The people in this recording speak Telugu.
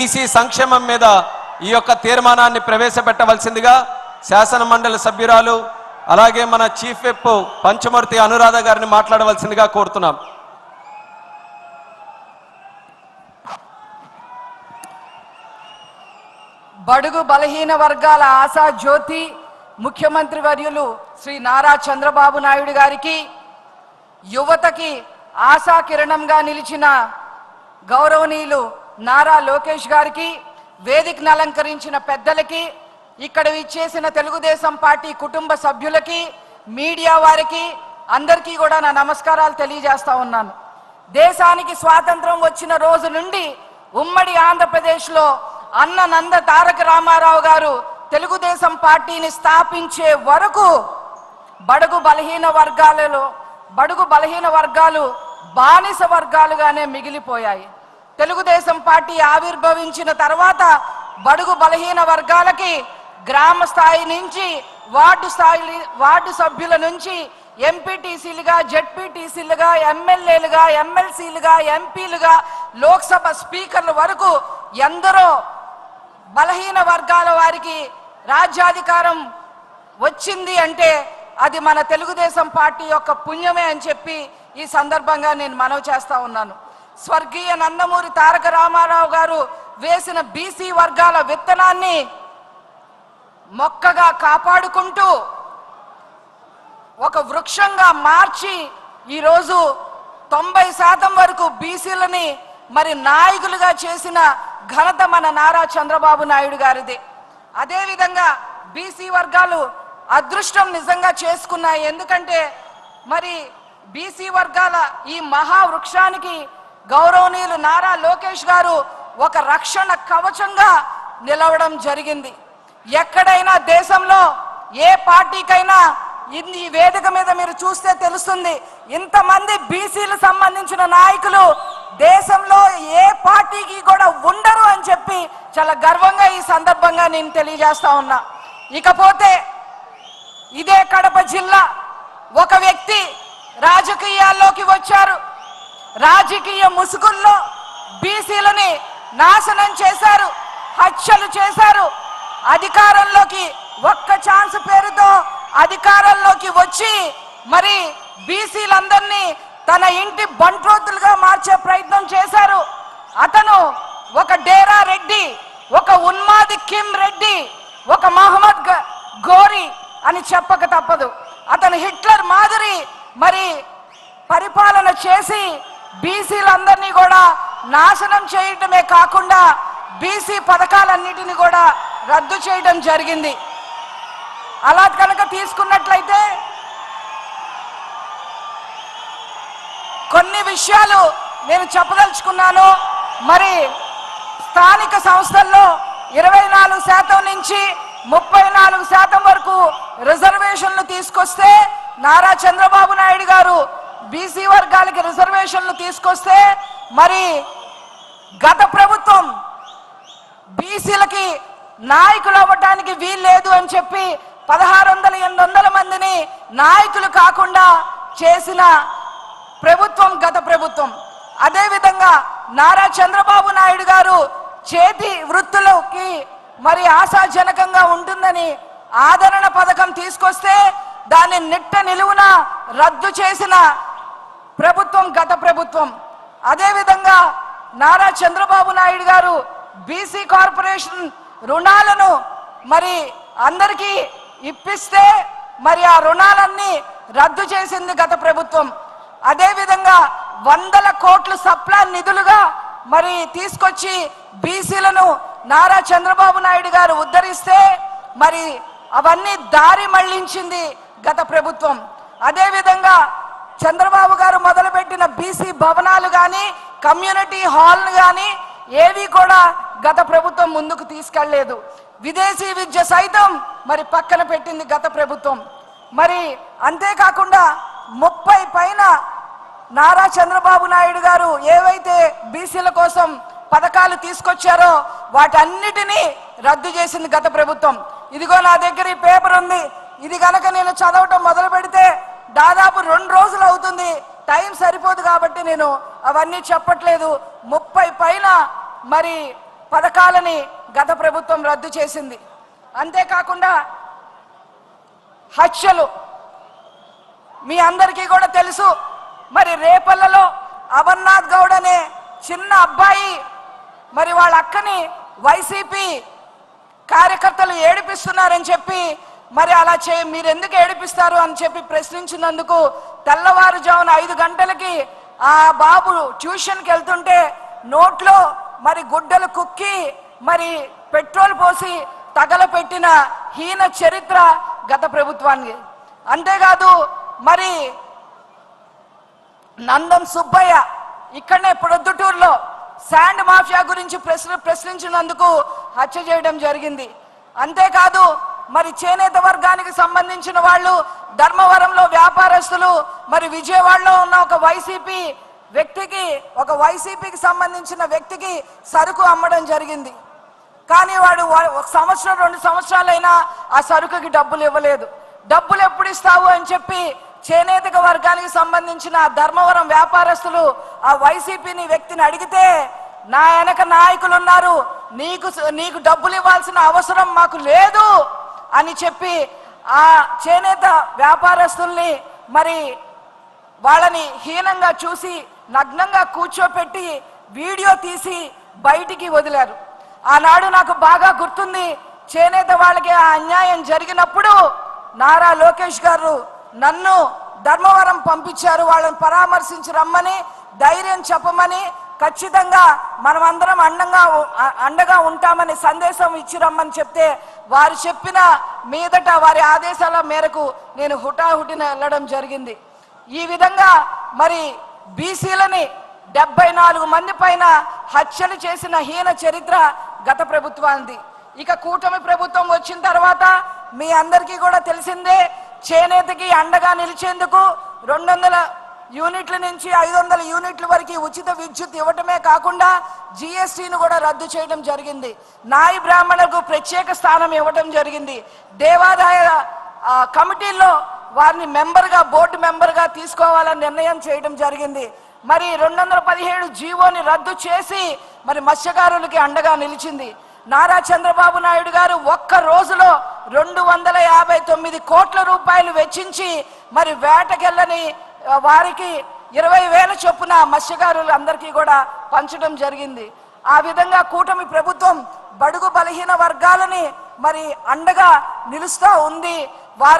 బీసీ సంక్షేమం మీద ఈ యొక్క తీర్మానాన్ని ప్రవేశపెట్టవలసిందిగా శాసన మండలి సభ్యురాలు అలాగే మన చీఫ్ విప్ పంచమూర్తి అనురాధ గారిని మాట్లాడవలసిందిగా కోరుతున్నాం. బడుగు బలహీన వర్గాల ఆశా జ్యోతి ముఖ్యమంత్రి వర్యులు శ్రీ నారా చంద్రబాబు నాయుడు గారికి, యువతకి ఆశా కిరణంగా నిలిచిన గౌరవనీయులు నారా లోకేష్ గారికి, వేదికను అలంకరించిన పెద్దలకి, ఇక్కడ ఇచ్చేసిన తెలుగుదేశం పార్టీ కుటుంబ సభ్యులకి, మీడియా వారికి అందరికీ కూడా నా నమస్కారాలు తెలియజేస్తా ఉన్నాను. దేశానికి స్వాతంత్రం వచ్చిన రోజు నుండి ఉమ్మడి ఆంధ్రప్రదేశ్లో అన్న నంద తారక రామారావు గారు తెలుగుదేశం పార్టీని స్థాపించే వరకు బడుగు బలహీన వర్గాలు బానిస వర్గాలుగానే మిగిలిపోయాయి. తెలుగుదేశం పార్టీ ఆవిర్భవించిన తర్వాత బడుగు బలహీన వర్గాలకి గ్రామ స్థాయి నుంచి వార్డు సభ్యుల నుంచి ఎంపీటీసీలుగా, జెడ్పీటీసీలుగా, ఎమ్మెల్యేలుగా, ఎమ్మెల్సీలుగా, ఎంపీలుగా, లోక్సభ స్పీకర్ల వరకు ఎందరో బలహీన వర్గాల వారికి రాజ్యాధికారం వచ్చింది అంటే అది మన తెలుగుదేశం పార్టీ యొక్క పుణ్యమే అని చెప్పి ఈ సందర్భంగా నేను మనవి చేస్తా ఉన్నాను. స్వర్గీయ నందమూరి తారక రామారావు గారు వేసిన బీసీ వర్గాల విత్తనాన్ని మొక్కగా కాపాడుకుంటూ ఒక వృక్షంగా మార్చి ఈరోజు 90% వరకు బీసీలని మరి నాయకులుగా చేసిన ఘనత మన నారా చంద్రబాబు నాయుడు గారిది. అదేవిధంగా బీసీ వర్గాలు అదృష్టం నిజంగా చేసుకున్నాయి. ఎందుకంటే మరి బీసీ వర్గాల ఈ మహావృక్షానికి గౌరవనీయులు నారా లోకేష్ గారు ఒక రక్షణ కవచంగా నిలవడం జరిగింది. ఎక్కడైనా దేశంలో ఏ పార్టీకైనా ఈ వేదిక మీద మీరు చూస్తే తెలుస్తుంది, ఇంతమంది బీసీలకు సంబంధించిన నాయకులు దేశంలో ఏ పార్టీకి కూడా ఉండరు అని చెప్పి చాలా గర్వంగా ఈ సందర్భంగా నేను తెలియజేస్తా ఉన్నా. ఇకపోతే ఇదే కడప జిల్లా ఒక వ్యక్తి రాజకీయాల్లోకి వచ్చారు. రాజకీయ ముసుగుల్లో బీసీలని నాశనం చేశారు, హత్యలు చేశారు. అధికారంలోకి ఒక్క ఛాన్స్ పేరుతో అధికారంలోకి వచ్చి మరి బీసీలందరినీ తన ఇంటి బంట్రోతులుగా మార్చే ప్రయత్నం చేశారు. అతను ఒక డేరా రెడ్డి, ఒక ఉన్మాది కిమ్ రెడ్డి, ఒక మహమ్మద్ గోరి అని చెప్పక తప్పదు. అతను హిట్లర్ మాదిరి మరి పరిపాలన చేసి బీసీలందరినీ కూడా నాశనం చేయటమే కాకుండా బీసీ పథకాలన్నిటిని కూడా రద్దు చేయడం జరిగింది. అలా కనుక తీసుకున్నట్లయితే కొన్ని విషయాలు నేను చెప్పదలుచుకున్నాను. మరి స్థానిక సంస్థల్లో 24% నుంచి 34% వరకు రిజర్వేషన్లు తీసుకొస్తే నారా చంద్రబాబు నాయుడు గారు బీసీ వర్గాలకి రిజర్వేషన్లు తీసుకొస్తే మరి గత ప్రభుత్వం బీసీలకి నాయకులు అవ్వటానికి వీల్లేదు అని చెప్పి 1600-800 మందిని నాయకులు కాకుండా చేసిన ప్రభుత్వం గత ప్రభుత్వం. అదేవిధంగా నారా చంద్రబాబు నాయుడు గారు చేతి వృత్తులకి మరి ఆశాజనకంగా ఉంటుందని ఆదరణ పథకం తీసుకొస్తే దాన్ని నిట్ట నిలువున రద్దు చేసిన ప్రభుత్వం గత ప్రభుత్వం. అదేవిధంగా నారా చంద్రబాబు నాయుడు గారు బీసీ కార్పొరేషన్ రుణాలను మరి అందరికీ ఇప్పిస్తే మరి ఆ రుణాలన్నీ రద్దు చేసింది గత ప్రభుత్వం. అదేవిధంగా 100 కోట్ల సప్లా నిధులుగా మరి తీసుకొచ్చి బీసీలను నారా చంద్రబాబు నాయుడు గారు ఉద్ధరిస్తే మరి అవన్నీ దారి మళ్లించింది గత ప్రభుత్వం. అదేవిధంగా చంద్రబాబు గారు మొదలుపెట్టిన బీసీ భవనాలు కానీ కమ్యూనిటీ హాల్ను కానీ ఏవి కూడా గత ప్రభుత్వం ముందుకు తీసుకెళ్లలేదు. విదేశీ విద్య సైతం మరి పక్కన పెట్టింది గత ప్రభుత్వం. మరి అంతేకాకుండా 30 పైన నారా చంద్రబాబు నాయుడు గారు ఏవైతే బీసీల కోసం పథకాలు తీసుకొచ్చారో వాటన్నిటినీ రద్దు చేసింది గత ప్రభుత్వం. ఇదిగో నా దగ్గర ఈ పేపర్ ఉంది. ఇది కనుక నేను చదవటం మొదలు పెడితే దాదాపు 2 రోజులు అవుతుంది. టైం సరిపోదు కాబట్టి నేను అవన్నీ చెప్పట్లేదు. 30 పైన మరి పథకాలని గత ప్రభుత్వం రద్దు చేసింది. అంతేకాకుండా హత్యలు మీ అందరికీ కూడా తెలుసు. మరి రేపల్లలో అమర్నాథ్ గౌడ్ అనే చిన్న అబ్బాయి మరి వాళ్ళ అక్కని వైసీపీ కార్యకర్తలు ఏడిపిస్తున్నారని చెప్పి మరి అలా మీరు ఎందుకు ఏడిపిస్తారు అని చెప్పి ప్రశ్నించినందుకు తెల్లవారుజామున 5 గంటలకి ఆ బాబు ట్యూషన్కి వెళ్తుంటే నోట్లో మరి గుడ్డలు కుక్కి మరి పెట్రోల్ పోసి తగలపెట్టిన హీన చరిత్ర గత ప్రభుత్వానికి. అంతేకాదు మరి నందం సుబ్బయ్య ఇక్కడనే ప్రొద్దుటూరులో శాండ్ మాఫియా గురించి ప్రశ్నించినందుకు హత్య చేయడం జరిగింది. అంతేకాదు మరి చేనేత వర్గానికి సంబంధించిన వాళ్ళు ధర్మవరంలో వ్యాపారస్తులు మరి విజయవాడలో ఉన్న ఒక వైసీపీకి సంబంధించిన వ్యక్తికి సరుకు అమ్మడం జరిగింది. కానీ వాడు 1 సంవత్సరం 2 సంవత్సరాలైనా ఆ సరుకుకి డబ్బులు ఇవ్వలేదు. డబ్బులు ఎప్పుడు ఇస్తావు అని చెప్పి చేనేత వర్గానికి సంబంధించిన ధర్మవరం వ్యాపారస్తులు ఆ వైసీపీని వ్యక్తిని అడిగితే నా వెనక నాయకులు ఉన్నారు, నీకు డబ్బులు ఇవ్వాల్సిన అవసరం మాకు లేదు అని చెప్పి ఆ చేనేత వ్యాపారస్తుల్ని మరి వాళ్ళని హీనంగా చూసి నగ్నంగా కూర్చోపెట్టి వీడియో తీసి బయటికి వదిలారు. ఆనాడు నాకు బాగా గుర్తుంది, చేనేత వాళ్ళకి ఆ అన్యాయం జరిగినప్పుడు నారా లోకేష్ గారు నన్ను ధర్మవరం పంపించారు. వాళ్ళని పరామర్శించి రమ్మని, ధైర్యం చెప్పమని, ఖచ్చితంగా మనమందరం అండగా ఉంటామని సందేశం ఇచ్చి రమ్మని చెప్తే వారు చెప్పిన మీదట వారి ఆదేశాల మేరకు నేను హుటాహుటిన వెళ్ళడం జరిగింది. ఈ విధంగా మరి బీసీలని 74 మంది పైన హత్యలు చేసిన హీన చరిత్ర గత ప్రభుత్వానికి. ఇక కూటమి ప్రభుత్వం వచ్చిన తర్వాత మీ అందరికీ కూడా తెలిసిందే, చేనేతకి అండగా నిలిచేందుకు 200 యూనిట్ల నుంచి 500 యూనిట్ల వరకు ఉచిత విద్యుత్ ఇవ్వటమే కాకుండా జిఎస్టీని కూడా రద్దు చేయడం జరిగింది. నాయి బ్రాహ్మణులకు ప్రత్యేక స్థానం ఇవ్వడం జరిగింది. దేవాదాయ కమిటీల్లో వారిని బోర్డు మెంబర్గా తీసుకోవాలని నిర్ణయం చేయడం జరిగింది. మరి 217 జీవోని రద్దు చేసి మరి మత్స్యకారులకి అండగా నిలిచింది. నారా చంద్రబాబు నాయుడు గారు ఒక్క రోజులో 259 కోట్ల రూపాయలు వెచ్చించి మరి వేటకెళ్ళని వారికి 20,000 చొప్పున మత్స్యకారులు అందరికీ కూడా పంచడం జరిగింది. ఆ విధంగా కూటమి ప్రభుత్వం బడుగు బలహీన వర్గాలని మరి అండగా నిలుస్తూ ఉంది.